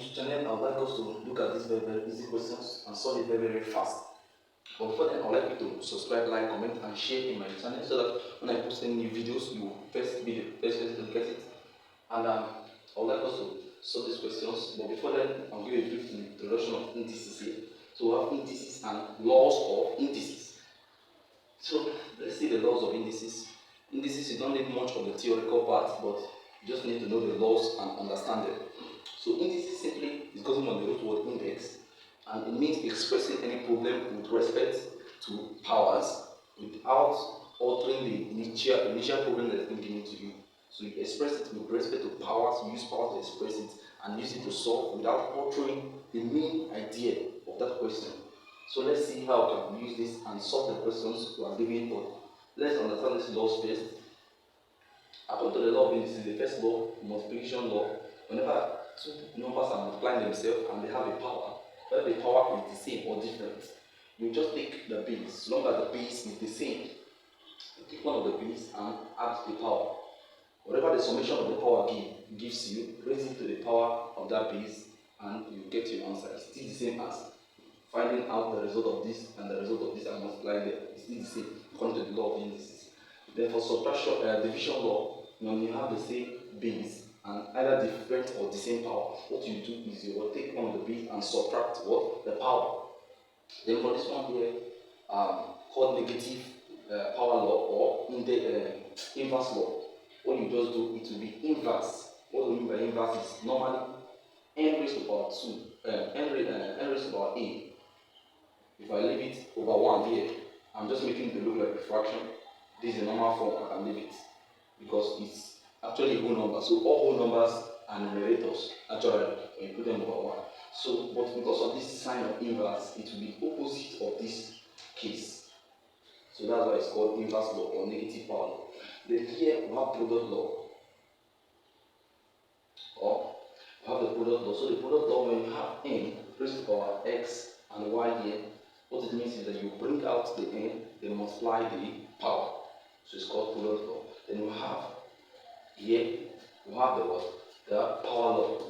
this channel, I would like us to look at these very easy questions and solve it very fast. But before then, I would like you to subscribe, like, comment, and share in my channel so that when I post any new videos, you will first be the first person to get it. And I would like us to solve these questions. But before then, I'll give a brief introduction of indices here. So we have indices and laws of indices. So let's see the laws of indices. Indices, you don't need much of the theoretical part, but you just need to know the laws and understand them. So indices simply is gotten from the root word index, and it means expressing any problem with respect to powers without altering the initial problem that has been given to you. So you express it with respect to powers, you use powers to express it and use it to solve without altering the main idea of that question. So let's see how we can use this and solve the questions we are given. But let's understand these laws first. According to the law of indices, the first law, multiplication law, whenever two numbers are multiplying themselves and they have a power, whether the power is the same or different, you just take the base. As long as the base is the same, you take one of the base and add the power. Whatever the summation of the power gives you, raise it to the power of that base and you get your answer. It's still the same as finding out the result of this and the result of this and multiplying them. It's still the same according to the law of indices. Then for subtraction, division law, when you have the same base and either different or the same power, what you do is you will take one of the base and subtract what? The power. Then for this one here, called negative power law or inverse law, what you just do, it will be inverse. What we mean by inverse is normally n raised to power 2, n raised to power a. If I leave it over 1 here, I'm just making it look like a fraction. This is a normal form, I can leave it because it's actually a whole number. So all whole numbers are numerators actually when you put them over 1. So, but because of this sign of inverse, it will be opposite of this case. So that's why it's called inverse law or negative power law. Then here we have product law. Or we have the product law. So the product law, when you have n raised to power x and y here, what it means is that you bring out the n, then multiply the power. So it's called product law. Then we have here, we have the what? The power law.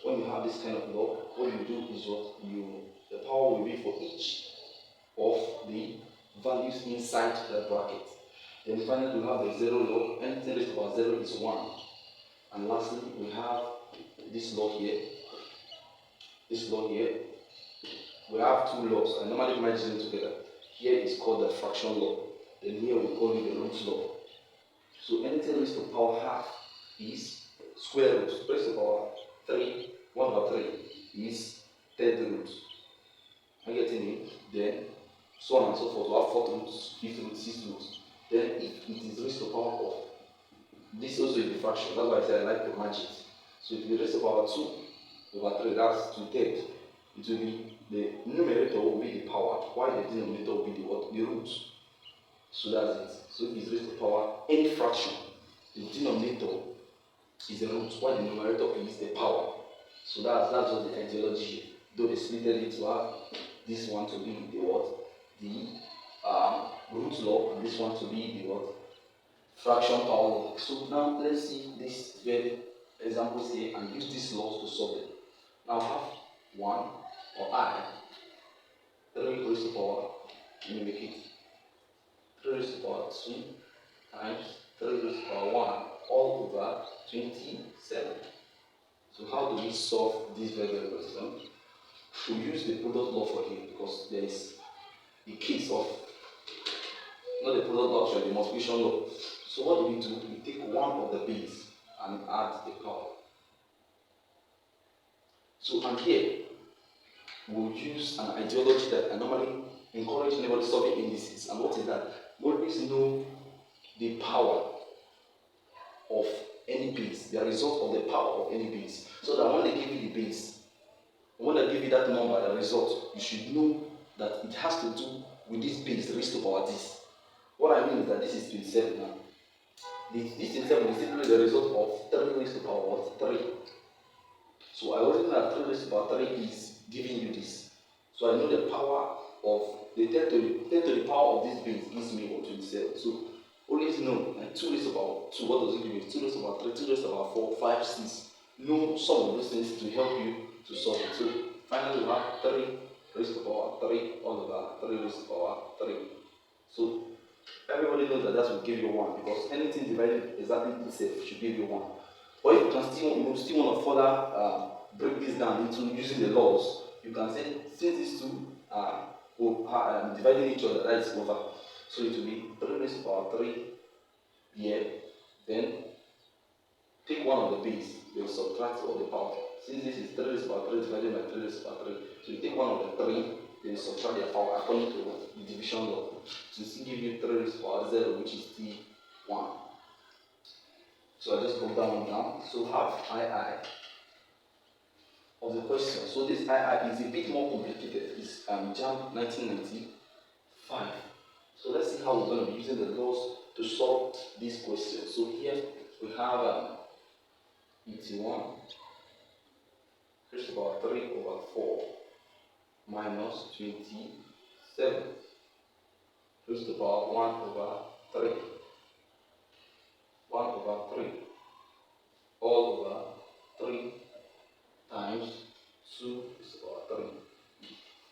When you have this kind of law, what you do is what the power will be for each of the values inside the bracket. Then finally we have the zero law. Anything raised to power 0 is 1. And lastly, we have this law here. This law here. We have two laws. I normally merge them together. Here is called the fraction law. Then here we call it the root law. So anything raised to power half is square root. Raised to power 3, 1 over 3 is third root. Are you getting it? Then so on and so forth. We have fourth roots, fifth root, sixth root. Then if it is raised to power of this also is the fraction. That's why I said I like to match it. So if you raise to power 2 over 3, that's 2/3. It will be the numerator will be the power, while the denominator will be the what? The root. So that's it. So if it's raised to power any fraction, the denominator is the root, while the numerator is the power. So that's just the ideology here. Though they split it to have this one to be the what? The root law, and this one to be the what? Fraction power law. So now let's see these very examples here and use these laws to solve them. Now I have 1 or I 3 raised to power, let me make it 3 raised to power 2 times 3 raised to power 1 all over 27. So how do we solve this very question? We use the product law for here because there is the case of not the product law, actually the multiplication law. So what do? We take one of the base and add the power. So and here we'll use an ideology that I normally encourage anybody solving indices. And what is that? Always know the power of any base, the result of the power of any base. So that when they give you the base, when they give you that number, the result, you should know that it has to do with this base raised to power this. What I mean is that this is 27 now. This 27 is simply the result of 3 raised to power what? 3. So I already know that 3 raised to power 3 is giving you this. So I know the power of the 10 to the power of this base gives me what? 27. So always know like 2 raised to power 2, what does it give me? 2 raised to power 3, 2 raised to power 4, 5, 6. know some of those things to help you to solve it. So finally we have 3 raised to the power 3 all over 3 raised to the power 3. So everybody knows that that will give you 1 because anything divided exactly itself should give you 1. Or if you can still want to further break this down into using the laws, you can say since these two are dividing each other, that is over. So it will be 3 raised to the power 3 here, then take one of the base, you will subtract all the power. Since this is 3 raised to the power 3 divided by 3 raised to the power 3, so you take one of the 3, then subtract their power according to the division law. So still give you 3 raised to the power 0, which is T1. So I just broke that one down. So have II of the question. So this II is a bit more complicated. It's Jamb 1995. So let's see how we're going to be using the laws to solve this question. So here we have ET1 raised to the power 3 over 4 minus 27 raised to the power 1 over 3. 1 over 3 all over 3 times 2 raised to the power 3.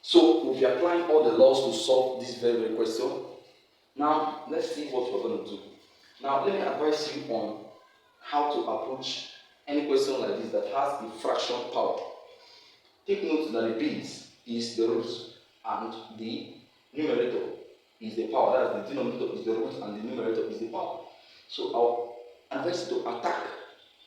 So we'll be applying all the laws to solve this very question. Now let's see what we're going to do. Now let me advise you on how to approach any question like this that has a fraction power. Take note that the base is the root and the numerator is the power. That is, the denominator is the root and the numerator is the power. So I'll advise you to attack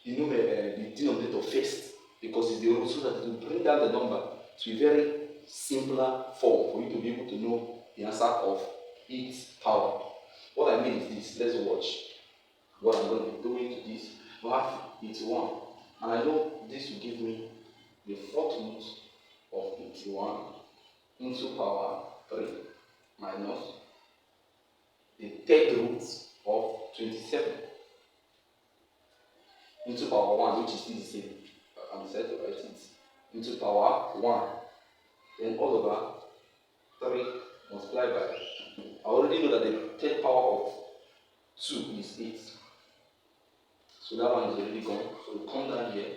the denominator first because it's the root, so that it will bring down the number to a very simpler form for you to be able to know the answer of its power. What I mean is this. Let's watch what I'm going to be doing to this. We have ET1, and I know this will give me the fourth root of ET1 into power 3 minus the third root of 27 into power 1, which is still the same. I'm set to write it into power 1. Then all over 3 multiplied by. I already know that the third power of 2 is 8. So that one is already gone. So we come down here.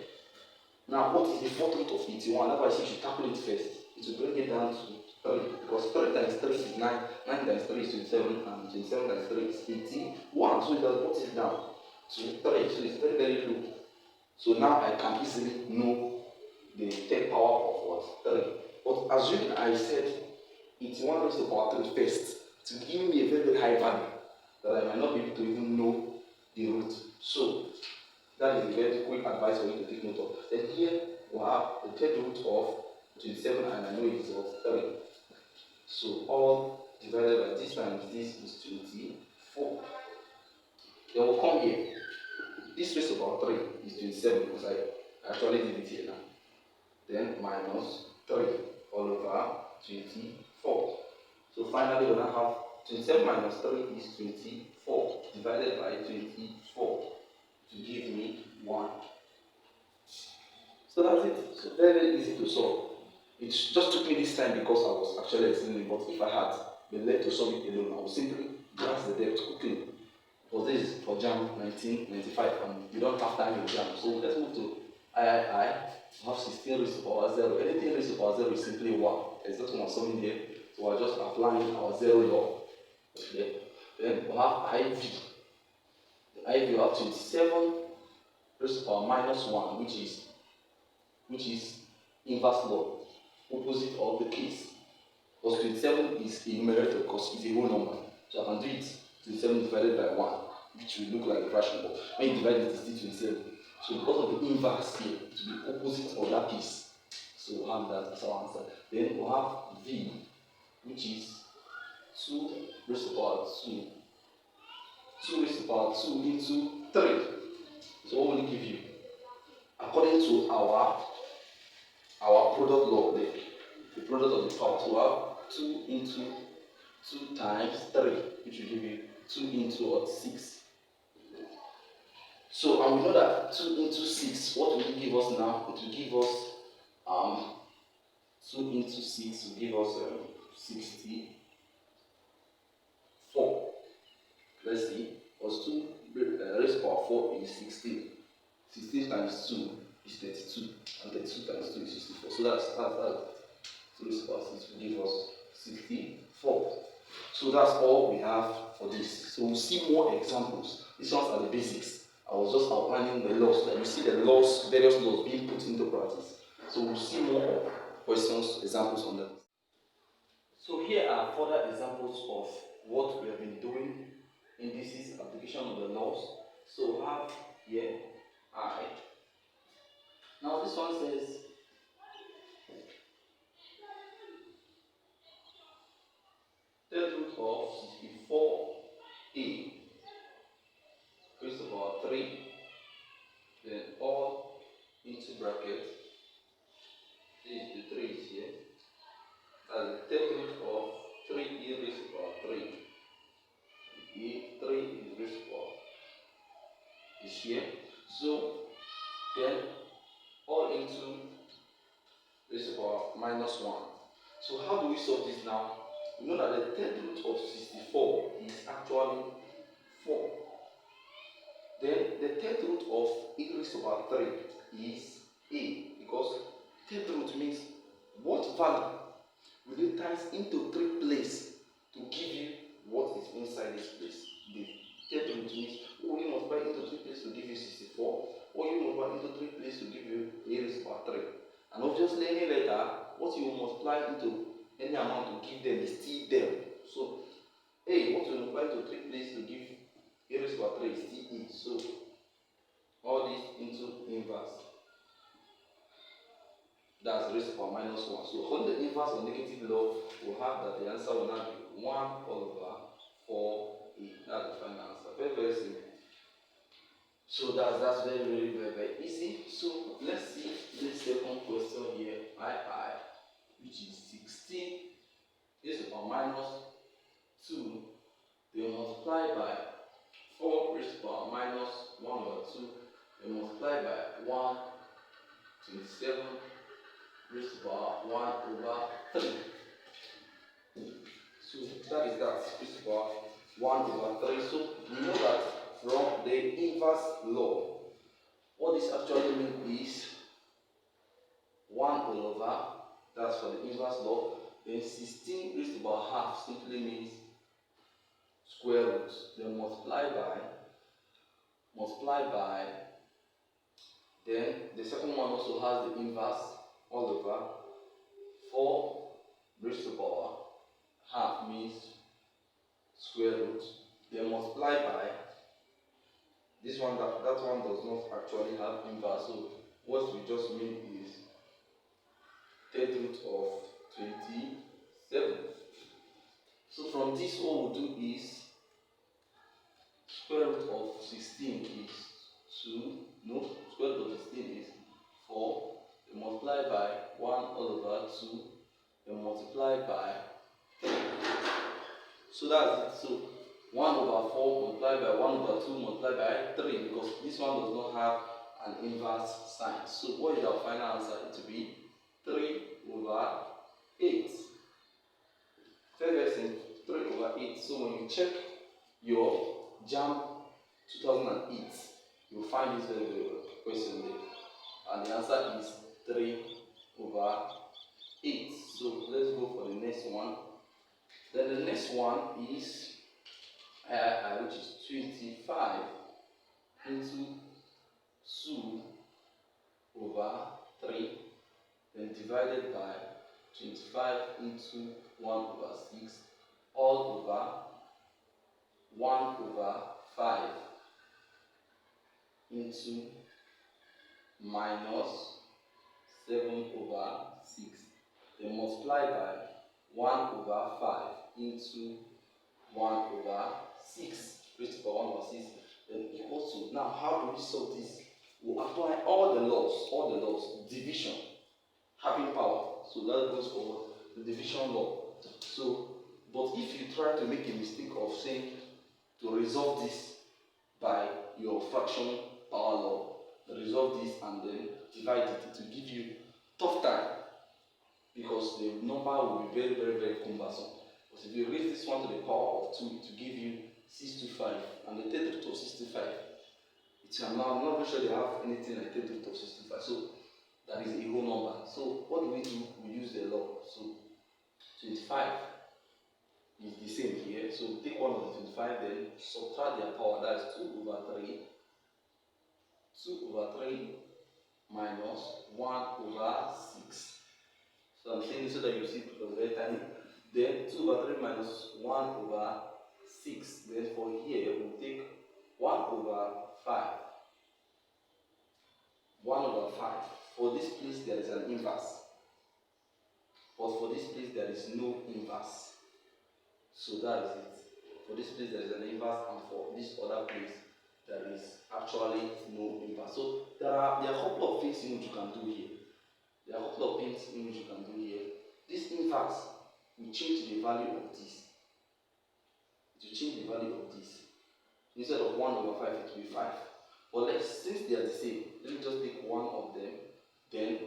Now, what is the fourth root of 81? That's why I say you should tackle it first. It will bring it down to 3. Because 3 times 3 is 9. 9 times 3 is 27. And 27 times 3 is 81. So it has brought it down to 3. So it's very, very low. So now I can easily know the third power of what? 3. But assuming I said 81 raised to the power 3 first, to give me a very, very high value that I might not be able to even know the root. So that is a very quick advice for you to take note of. Then here we have the third root of 27, and I know it is what? 3. So all divided by this times this is 24. Then we'll come here. This raised to the power 3 is 27 because I actually did it here now. Then minus 3 all over 24. So finally we now have 27 minus 3 is 24 divided by 24 to give me 1. So that's it. So very, very easy to solve. It just took me this time because I was actually explaining, but if I had been led to solve it alone, I would simply glance the depth quickly. Because this is for Jamb 1995 and you don't have time in Jamb. So let's move to I have 16 raised to the power 0. Anything raised to the power 0 is simply 1. There's nothing I'm solving here. So we're just applying our 0 law. Okay. Then we have IV. The IV we have 27 raised to the power minus 1, which is inverse law, opposite of the case. Because 27 is a numerator because it's a whole number. So I can do it 27 divided by 1, which will look like a fraction, but when you divide it, it's still 27. So because of the inverse here, it will be opposite of that case. So we'll have that as our answer. Then we'll have V, which is 2 raised to the power 2. 2 raised to the power 2 into 3. So what will it give you? According to our product law, the product of the power. So we have 2 into 2 times 3, which will give you 2 into 6. So and we know that 2 into 6, what will it give us now? It will give us 2 into 6 will give us 64. Let's see. Because 2 raised to the power 4 is 16. 16 times 2 is 32, and 32 times 2 is 64. So that's 2 raised to the power 6 will give us 64. So that's all we have for this. So we'll see more examples. These ones are the basics. I was just outlining the laws. Like you see the laws, various laws being put into practice. So we'll see more questions, examples on that. So here are further examples of what we have been doing in this application of the laws. So we have here I. Now this one says third root of 64a raised to the power 3, then all into bracket. The 3 is here. That's the third root of 3e raised to the power 3. 3 is raised to the power is here. So then all into raised to the power minus 1. So how do we solve this now? We know that the third root of 64 is actually 4. Then the third root of e raised to the power 3 is a, because third root means what value will you times into 3 place to give you what is inside this place. The third root means will you multiply into 3 place to give you 64, or you multiply into 3 place to give you a raised to the power 3. And obviously any letter, what you multiply into any amount to give them is still them. So a, what you multiply into 3 place to give a raised to the power 3 is still e. So all this into inverse. That's raised to the power minus 1. So on the inverse or negative law, we'll have that the answer will now be 1 all over 4e. That's the final answer. Very, very simple. So that's very easy. So let's see the second question here. I, which is 16 raised to the power minus 2. They multiply by 4 raised to the power minus 1 over 2. They multiply by 1, 27 raised to the power 1 over 3. So that is that, raised to the power 1 over 3. So we know that from the inverse law, what this actually means is 1 all over, that's for the inverse law. Then 16 raised to the power half simply means square root. Then multiply by, then the second one also has the inverse all over 4 raised to the power half means square root. Then multiply by this one, that one does not actually have inverse. So what we just mean is third root of 27. So from this, what we'll do is square root of 16 is 2. No, square root of 16 is 4. Then multiply by 1 all over 2. Then multiply by 3. So that's it. So 1 over 4 multiplied by 1 over 2 multiplied by 3, because this one does not have an inverse sign. So what is our final answer? It will be 3 over 8. Very simple. 3 over 8. So when you check your Jamb 2008, you will find this very well question there. And the answer is 3 over 8. So let's go for the next one. Then the next one is which is 25 into 2 over 3, then divided by 25 into 1 over 6, all over 1 over 5 into minus 7 over 6, then multiply by 1 over 5 into 1 over 6 raised to the power 1 over 6, then equals to. Now how do we solve this? We'll apply all the laws, division, having power. So that goes for the division law. So, but if you try to make a mistake of saying to resolve this by your fraction power law, resolve this and then divide it, it will give you tough time, because the number will be very cumbersome. But if you raise this one to the power of 2, it will give you 625, and the third root of 625, it I'm not very sure they have anything like 10 to the power of 65. So that is a whole number. So what do? We use the log. So 25 is the same here. So take 1 over 25, then subtract their power. That is 2 over 3. 2 over 3 minus 1 over 6. So I'm saying this so that you see it was very tiny. Then 2 over 3 minus 1 over 6. Then for here, we'll take 1 over 5. 1 over 5. For this place, there is an inverse. But for this place, there is no inverse. So that is it. For this place, there is an inverse, and for this other place, there is actually no inverse. So there are a couple of things in which you can do here. There are a couple of things in which you can do here. This inverse will change the value of this. It will change the value of this. Instead of 1 over 5, it will be 5. But since they are the same, let me just take one of them, then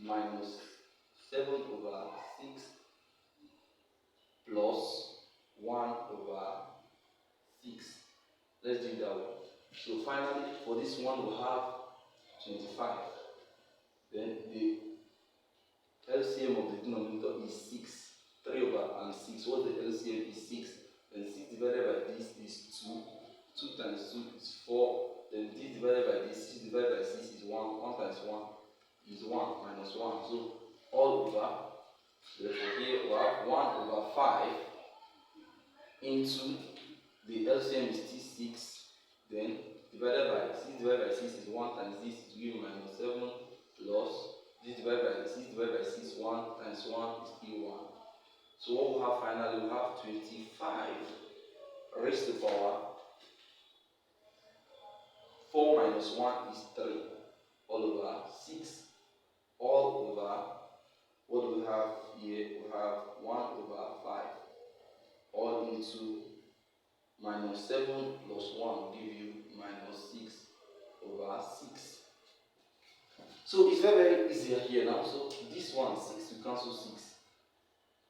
minus 7 over 6 plus 1 over 6. Let's do it that way. So finally, for this one, we'll have 25. Then the LCM of the denominator is 6. 3 over and 6. What the LCM is 6. Then 6 divided by this is 2. 2 times 2 is 4. Then this divided by this, 6 divided by 6 is 1. 1 times 1 is 1 minus 1. So all over, therefore here we have 1 over 5 into the LCM is still 6. Then divided by 6 divided by 6 is 1 times this is give minus 7 plus this divided by 6 divided by 6, 1 times 1 is still 1. So what we have finally, we have 25 raised to power 4 minus 1 is 3 all over 6 all over, what do we have here? We have 1 over 5 all into minus 7 plus 1 will give you minus 6 over 6. So it's very, very easy here now. So this one, 6, you cancel 6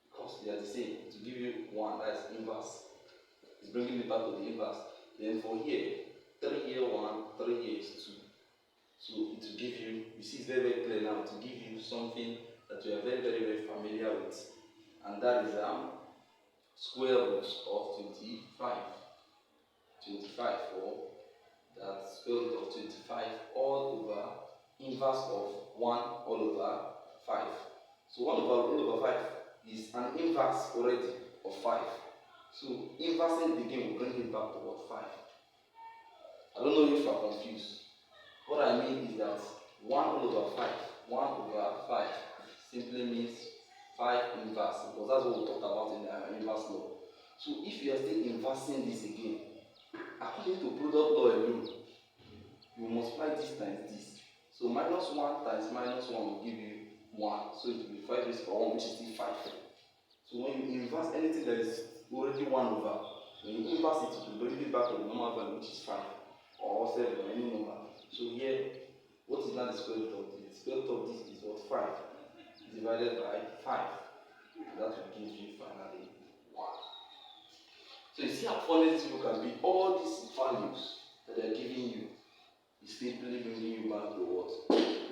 because they are the same. To give you 1, that is inverse. It's bringing me back to the inverse. Then for here, 3 here 1, 3 here is 2. So it will give you, you see it's very, very clear now, to give you something that you are very, very, very familiar with. And that is square root of 25. 25 for that square root of 25 all over inverse of 1 all over 5. So 1 over 5 is an inverse already of 5. So inversing the game will bring it back to what? 5. I don't know if you are confused. What I mean is that 1 over 5, 1 over 5 simply means 5 inverse, because that's what we talked about in the inverse law. So if you are still inversing this again, according to product law alone, you multiply this times this. So minus 1 times minus 1 will give you 1. So it will be 5 raised to power 1, which is still 5. So when you inverse anything that is already 1 over, when you inverse it, it will bring it back to the normal value, which is 5 or 7 or any number. So here, what is now the square root of this? The square root of this is what? 5 divided by 5. And that will give you finally 1. So you see how funny these people can be. All these values that they are giving you is simply bringing you back to what?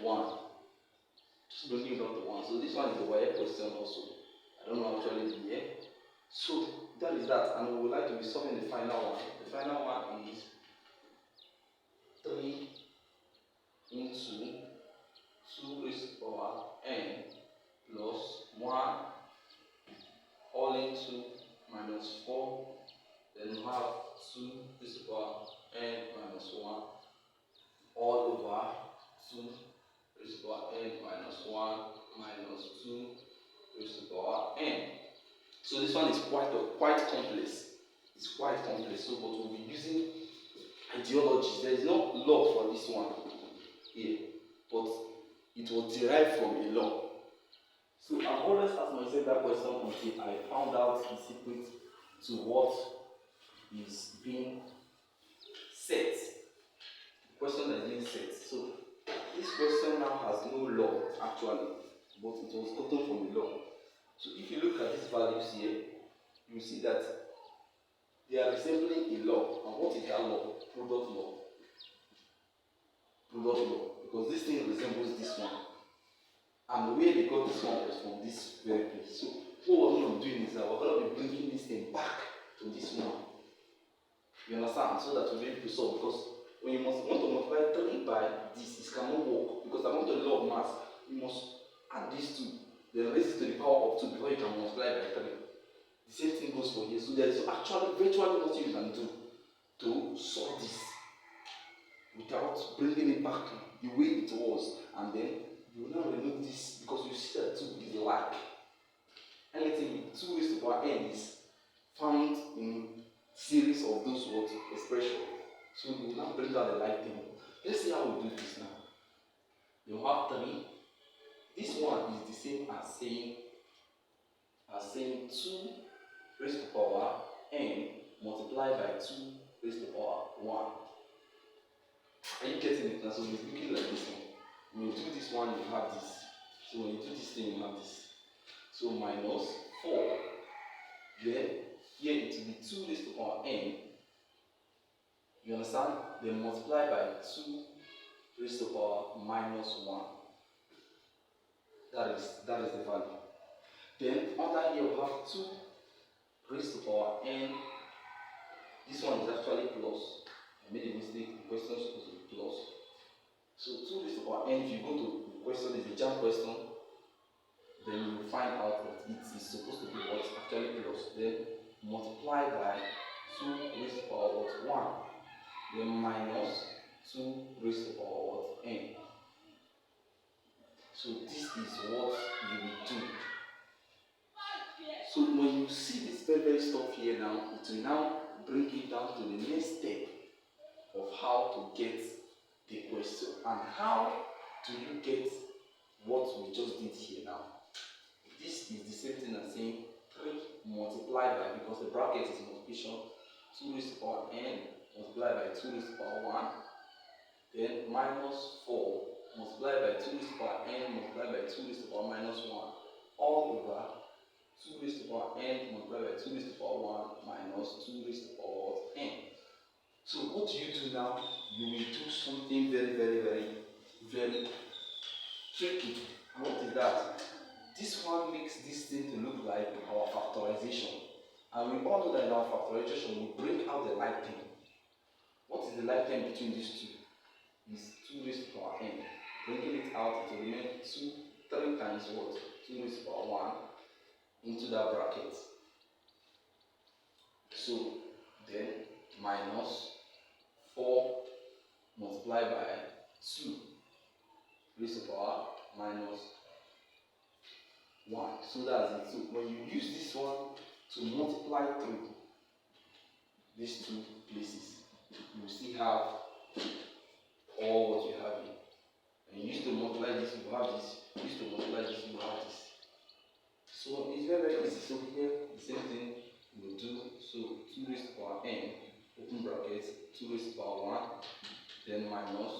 1. Just bringing you back to 1. So this one is the Waec question also. I don't know actually the year. So that is that. And we would like to be solving the final one. The final one is 3 into 2 raised to power n plus 1 all into minus 4. Then we have 2 raised to power n minus 1 all over 2 raised to power n minus 1 minus 2 raised to power n. So this one is quite complex. It's quite complex. So, but we'll be using ideologies. There is no law for this one here, but it was derived from a law. So I've always asked myself that question until I found out the secret to what is being set. The question that is being set. So this question now has no law actually, but it was gotten from a law. So if you look at these values here, you see that they are resembling a law. And what is that law? Product law. And where they got this one was from this very place. So what we're going to be doing is that we're going to be bringing this thing back to this one. You understand? So that we'll be able to solve, because when you must want to multiply 3 by this, it cannot work, because according to the law of mass, you must add these two, then raise it to the power of 2 before you can multiply by 3. The same thing goes for here. So there is actually virtually nothing you can do to solve this without bringing it back to the way it was, and then you will now remove this, because you see that 2 is like anything with 2 raised to the power n is found in series of those words expression. So we will now bring out the like thing. Let's see how we do this now. You have 3. This one is the same as saying 2 raised to the power n multiplied by 2 raised to the power 1. Are you getting it now? So it's looking like this one. When you do this one, you have this. So when you do this thing, you have this. So minus 4. Then here it will be 2 raised to the power n. You understand? Then multiply by 2 raised to the power minus 1. That is the value. Then under here we have 2 raised to the power n. This one is actually plus. I made a mistake. The question is supposed to be plus. So 2 raised to the power n, if you go to the question, is a Jamb question, then you will find out that it is supposed to be what actually plus. Then multiply by 2 raised to the power what 1. Then minus 2 raised to the power what n. So this is what you will do. So when you see this very stuff here now, it will now bring it down to the next step of how to get the question. And how do you get what we just did here now? This is the same thing as saying 3 multiplied by, because the bracket is multiplication, 2 raised to the power n multiplied by 2 raised to the power 1, then minus 4 multiplied by 2 raised to the power n multiplied by 2 raised to the power minus 1, all over 2 raised to the power n multiplied by 2 raised to the power 1 minus 2 raised to the power n. So what do you do now? You will do something very tricky. And what is that? This one makes this thing to look like our factorization. And we all know that in our factorization we bring out the like term. What is the like term between these two? Is 2 raised to the power n. Bringing it out, it will remain 3 times what? 2 raised to the power 1 into that bracket. So then minus 4 multiplied by 2 raised to the power minus 1. So that's it. So when you use this one to multiply through these 2 places, you will still have all what you have here. And you used to multiply this, you have this. You used to multiply this, you have this. So it's very easy. So here, the same thing we will do. So 2 raised to the power n, open bracket, 2 raised to the power 1, then minus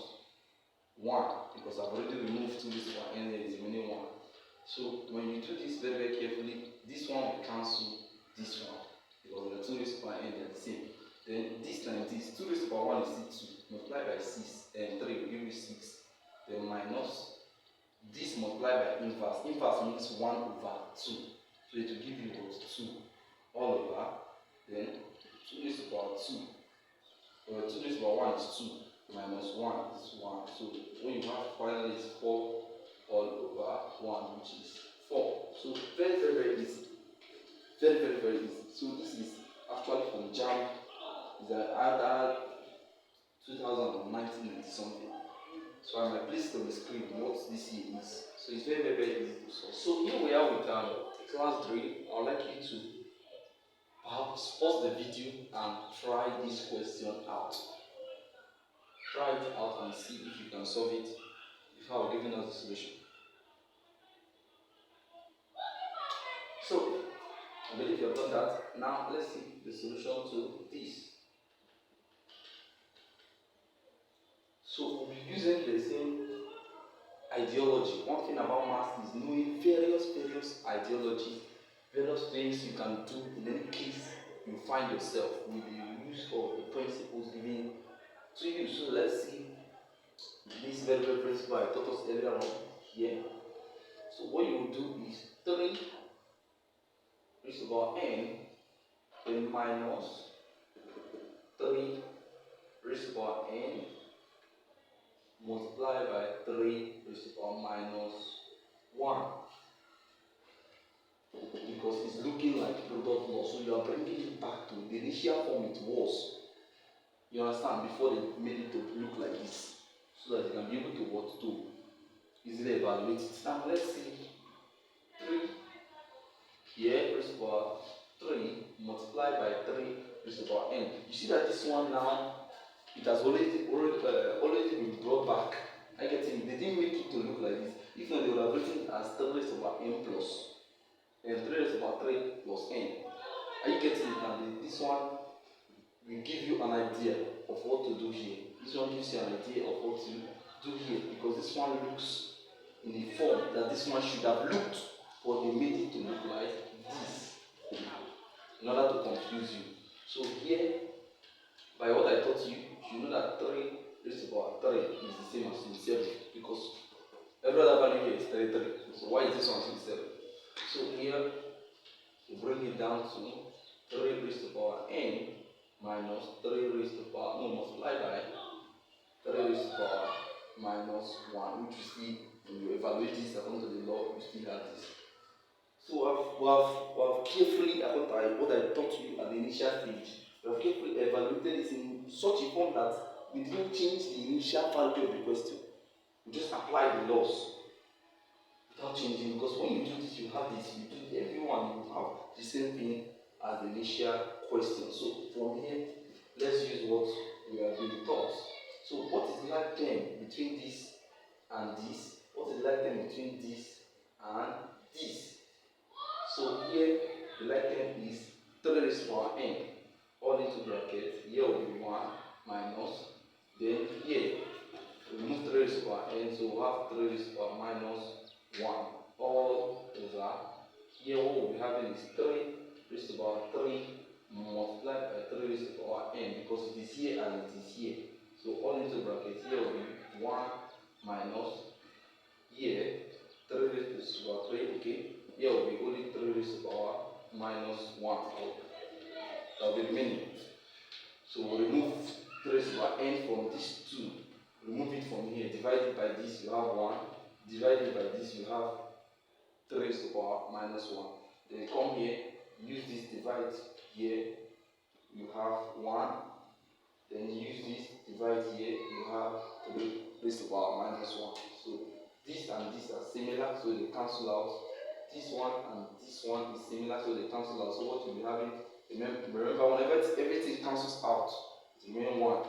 1, because I've already removed 2 raised to the power n, there is remaining 1. So when you do this very carefully, this one will cancel this one, because the 2 raised to the power n, they are the same. Then this times this, 2 raised to the power 1 is 2, multiplied by 6, and 3 will give you 6. Then minus this multiplied by inverse. Inverse means 1 over 2. So it will give you what? 2 all over. Then 2 raised to the power 2. 2 raised to the power 1 is 2. Minus 1 is 1. So what you have finally is 4 all over 1, which is 4. So very easy. Very easy. So this is actually from Jamb. Is either 2019 something. So I might place it on the screen what this here is. So it's very easy to solve. So here we are with class 3. I would like you to perhaps pause the video and try this question out. Try it out and see if you can solve it before giving us the solution. So I believe you have done that. Now let's see the solution to this. So we'll be using the same ideology. One thing about math is knowing various ideologies, various things you can do in any case you find yourself with the use of the principles given to you. So let's see this very principle I taught us earlier on here. So what you will do is 3 raised to the power n, then minus 3 raised to the power n multiplied by 3 raised to the power minus 1. Because it's looking like product law, so you are bringing it back to the initial form it was. You understand? Before they made it to look like this, so that you can be able to what to easily evaluate it. Now let's see 3 here raised to the power 3 multiplied by 3 raised to the power n. You see that this one now, it has already been brought back. I get it. They didn't make it to look like this. If not, they would have written it as 3 raised to the power n plus and 3 raised to the power 3 plus n. Are you getting it now? This one will give you an idea of what to do here. This one gives you an idea of what to do here, because this one looks in the form that this one should have looked, but they made it to look like this in order to confuse you. So here, by what I taught you, you know that 3 raised to the power 3 is the same as 27, because every other value here is 33. So why is this one 27? So here, we bring it down to 3 raised to the power n minus 3 raised to the power, multiplied by 3 raised to the power minus 1, which you see when you evaluate this according to the law, you still have this. So we have carefully, according to what I taught you at the initial stage, we have carefully evaluated this in such a form that we didn't change the initial value of the question. We just applied the laws without changing, because when you do this, you have this, you do everyone will have the same thing as the initial question. So from here, let's use what we are being taught. So what is the like term between this and this? What is the like term between this and this? So here, the like term is 3 raised to the power n, all into bracket. Here will be 1 minus, then here, we move 3 raised to the power n, so we have 3 raised to the power minus 1, all over. Here what we'll be having is 3 raised to the power 3 multiplied by 3 raised to the power n, because it is here and it is here. So all into bracket. Here will be 1 minus, here 3 raised to the power 3, okay. Here will be only 3 raised to the power minus 1. That will be remaining. So we'll remove 3 raised to the power n from these two. Remove it from here. Divide it by this, you have 1. Divide it by this, you have 3 raised to the power minus 1. Then come here, use this, divide here, you have 1. Then use this, divide here, you have 3 raised to the power minus 1. So this and this are similar, so they cancel out. This one and this one is similar, so they cancel out. So what you'll be having, remember whenever everything cancels out, it remains 1.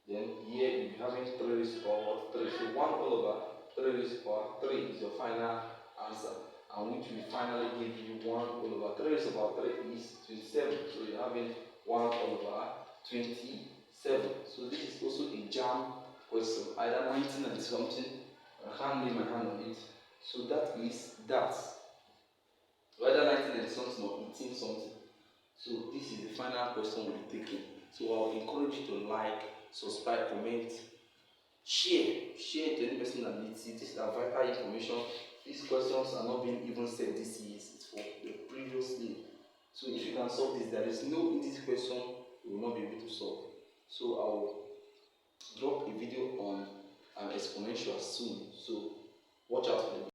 Then here you'll be having 3 raised to the power 3. So 1 all over 3 raised to the power 3 is your final answer, and which will finally give you 1 all over 3 raised to the power 3 is 27. So you're having 1 all over 27. So this is also a Jamb question, either 19 and something. I can't lay my hand on it. So that is that. Whether 19 and something or 18 something. So this is the final question we'll be taking. So I'll encourage you to like, subscribe, comment, share to any person that needs it. This is vital information. These questions are not being even said this year. It's for the previous year. So if you can solve this, there is no indices question you will not be able to solve. So I'll drop a video on an exponential soon. So watch out for the